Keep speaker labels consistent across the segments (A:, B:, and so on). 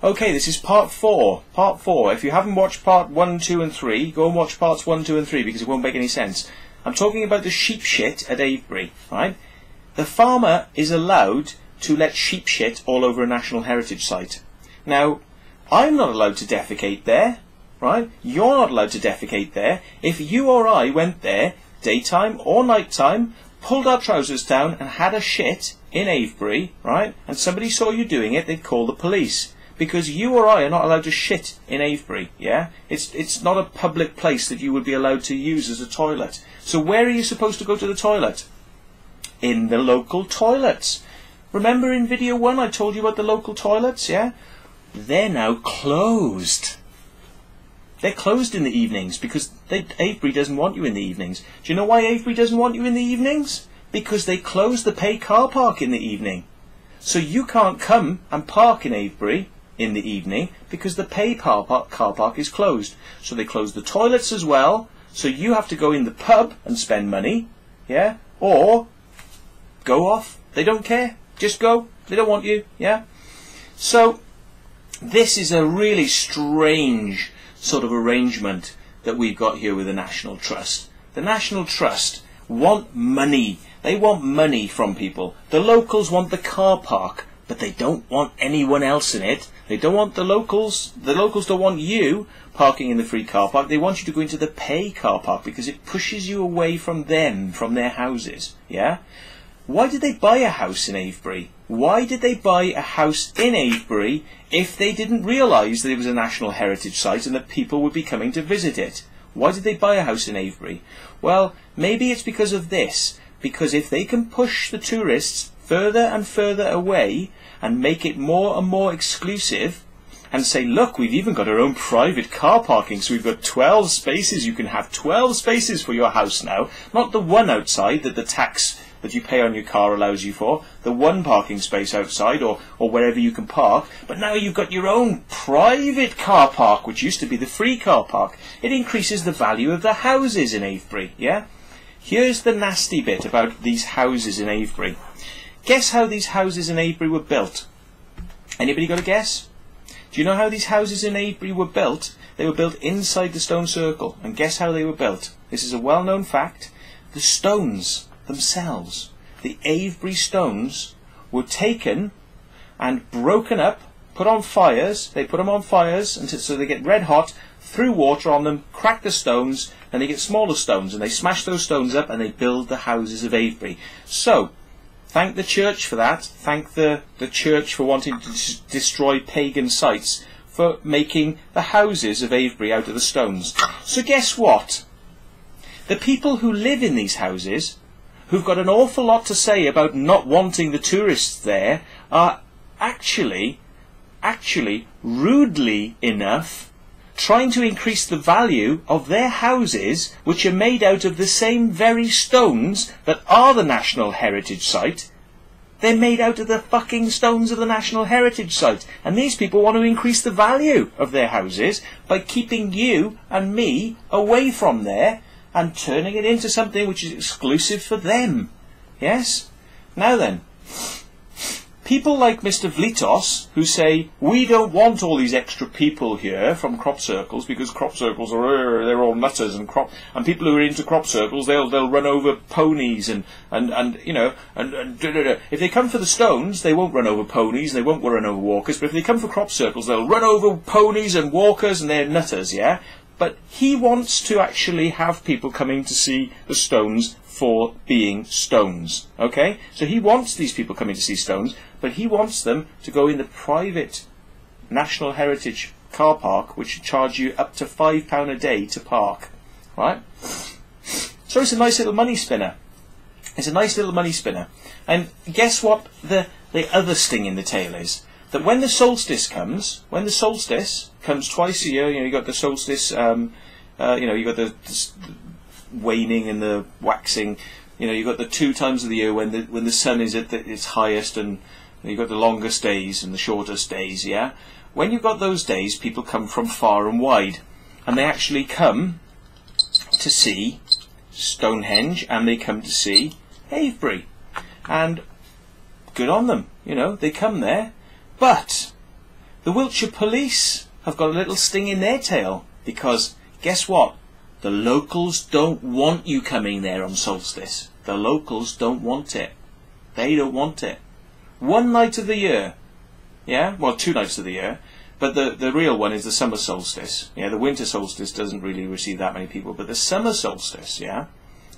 A: Okay, this is part 4. Part 4. If you haven't watched part 1, 2 and 3, go and watch parts 1, 2 and 3 because it won't make any sense. I'm talking about the sheep shit at Avebury, right? The farmer is allowed to let sheep shit all over a National Heritage Site. Now, I'm not allowed to defecate there, right? You're not allowed to defecate there. If you or I went there, daytime or nighttime, pulled our trousers down and had a shit in Avebury, right? And somebody saw you doing it, they'd call the police. Because you or I are not allowed to shit in Avebury, yeah? It's not a public place that you would be allowed to use as a toilet. So where are you supposed to go to the toilet? In the local toilets. Remember in video 1 I told you about the local toilets, yeah? They're now closed. They're closed in the evenings because Avebury doesn't want you in the evenings. Do you know why Avebury doesn't want you in the evenings? Because they close the pay car park in the evening. So you can't come and park in Avebury in the evening because the pay car park is closed. So they close the toilets as well. So you have to go in the pub and spend money, yeah? Or go off. They don't care. Just go. They don't want you, yeah? So this is a really strange sort of arrangement that we've got here with the National Trust. The National Trust want money. They want money from people. The locals want the car park, but they don't want anyone else in it. They don't want the locals. The locals don't want you parking in the free car park. They want you to go into the pay car park because it pushes you away from them, from their houses. Yeah? Why did they buy a house in Avebury? Why did they buy a house in Avebury if they didn't realise that it was a National Heritage Site and that people would be coming to visit it? Why did they buy a house in Avebury? Well, maybe it's because of this. Because if they can push the tourists further and further away and make it more and more exclusive and say, look, we've even got our own private car parking, so we've got 12 spaces. You can have 12 spaces for your house now. Not the one outside that the tax that you pay on your car allows you for, the one parking space outside or wherever you can park, but now you've got your own private car park, which used to be the free car park. It increases the value of the houses in Avebury, yeah? Here's the nasty bit about these houses in Avebury. Guess how these houses in Avebury were built? Anybody got a guess? Do you know how these houses in Avebury were built? They were built inside the stone circle. And guess how they were built? This is a well-known fact. The stones themselves, the Avebury stones, were taken and broken up, put on fires. They put them on fires until so they get red hot, threw water on them, crack the stones, and they get smaller stones, and they smash those stones up and they build the houses of Avebury. So, thank the church for that. Thank the church for wanting to destroy pagan sites, for making the houses of Avebury out of the stones. So guess what? The people who live in these houses, who've got an awful lot to say about not wanting the tourists there, are actually, rudely enough, trying to increase the value of their houses, which are made out of the same very stones that are the National Heritage Site. They're made out of the fucking stones of the National Heritage Site. And these people want to increase the value of their houses by keeping you and me away from there and turning it into something which is exclusive for them. Yes? Now then, people like Mr. Vlitos, who say, we don't want all these extra people here from crop circles, because crop circles are, they're all nutters, and people who are into crop circles, they'll run over ponies and if they come for the stones, they won't run over ponies, and they won't run over walkers, but if they come for crop circles, they'll run over ponies and walkers, and they're nutters, yeah? But he wants to actually have people coming to see the stones for being stones, okay? So he wants these people coming to see stones, but he wants them to go in the private National Heritage car park, which will charge you up to £5 a day to park, right? So it's a nice little money spinner. It's a nice little money spinner. And guess what the other sting in the tail is? That when the solstice comes twice a year, you got the solstice, you got the waning and the waxing, you got the 2 times of the year when the sun is at its highest, and you've got the longest days and the shortest days, yeah? When you've got those days, people come from far and wide, and they actually come to see Stonehenge, and they come to see Avebury. And good on them, they come there. But The Wiltshire police have got a little sting in their tail, because guess what? The locals don't want you coming there on Solstice. The locals don't want it. They don't want it. One night of the year, yeah, well, 2 nights of the year, but the real one is the summer solstice. Yeah, the winter solstice doesn't really receive that many people, but the summer solstice, yeah,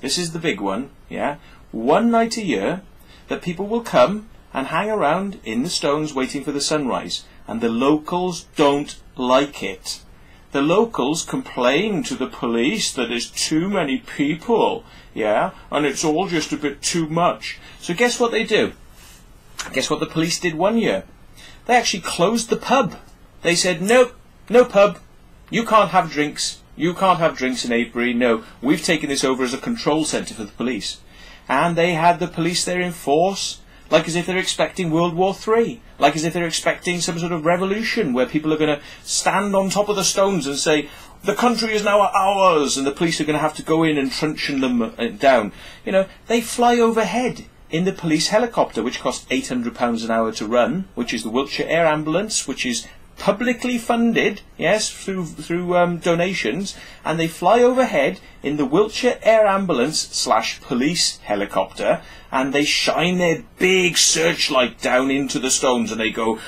A: this is the big one, yeah, 1 night a year that people will come and hang around in the stones waiting for the sunrise, and the locals don't like it. The locals complain to the police that there's too many people, yeah, and it's all just a bit too much. So guess what they do? Guess what the police did one year? They actually closed the pub. They said, nope, no pub. You can't have drinks. You can't have drinks in Avebury. No, we've taken this over as a control centre for the police. And they had the police there in force, like as if they're expecting World War III, like as if they're expecting some sort of revolution where people are going to stand on top of the stones and say, the country is now ours, and the police are going to have to go in and truncheon them down. You know, they fly overhead in the police helicopter, which costs £800 an hour to run, which is the Wiltshire Air Ambulance, which is publicly funded, yes, through donations, and they fly overhead in the Wiltshire Air Ambulance / police helicopter, and they shine their big searchlight down into the stones, and they go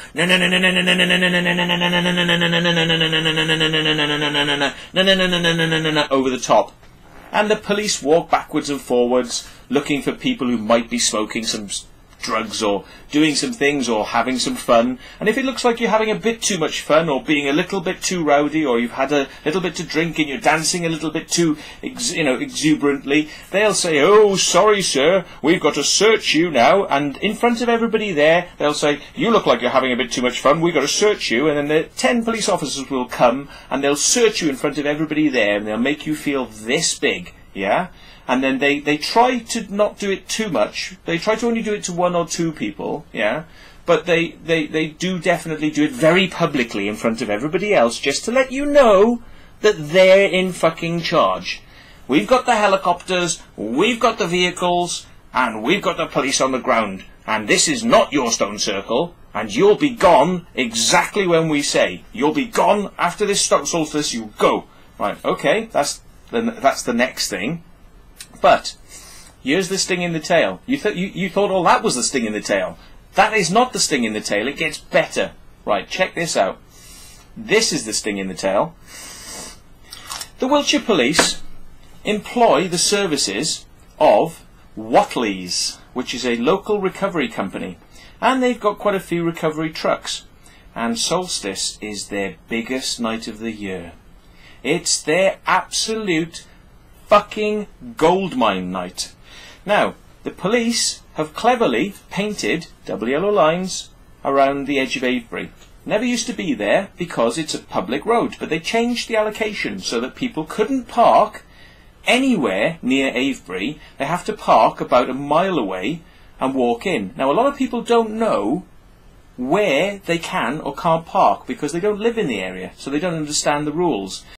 A: over the top, and the police walk backwards and forwards looking for people who might be smoking some drugs or doing some things or having some fun. And if it looks like you're having a bit too much fun or being a little bit too rowdy, or you've had a little bit to drink and you're dancing a little bit too exuberantly, they'll say, oh, sorry sir, we've got to search you now. And in front of everybody there, they'll say, you look like you're having a bit too much fun, we've got to search you. And then the 10 police officers will come and they'll search you in front of everybody there, and they'll make you feel this big, yeah? And then they try to not do it too much. They try to only do it to 1 or 2 people, yeah? But they do definitely do it very publicly in front of everybody else, just to let you know that they're in fucking charge. We've got the helicopters, we've got the vehicles, and we've got the police on the ground. And this is not your stone circle, and you'll be gone exactly when we say. You'll be gone after this solstice, you go. Right, okay, that's the next thing. But here's the sting in the tail. You thought all that was the sting in the tail. That is not the sting in the tail. It gets better. Right, check this out. This is the sting in the tail. The Wiltshire Police employ the services of Watley's, which is a local recovery company. And they've got quite a few recovery trucks. And Solstice is their biggest night of the year. It's their absolute fucking goldmine night. Now, the police have cleverly painted double yellow lines around the edge of Avebury. Never used to be there because it's a public road, but they changed the allocation so that people couldn't park anywhere near Avebury. They have to park about a mile away and walk in. Now, a lot of people don't know where they can or can't park because they don't live in the area, so they don't understand the rules.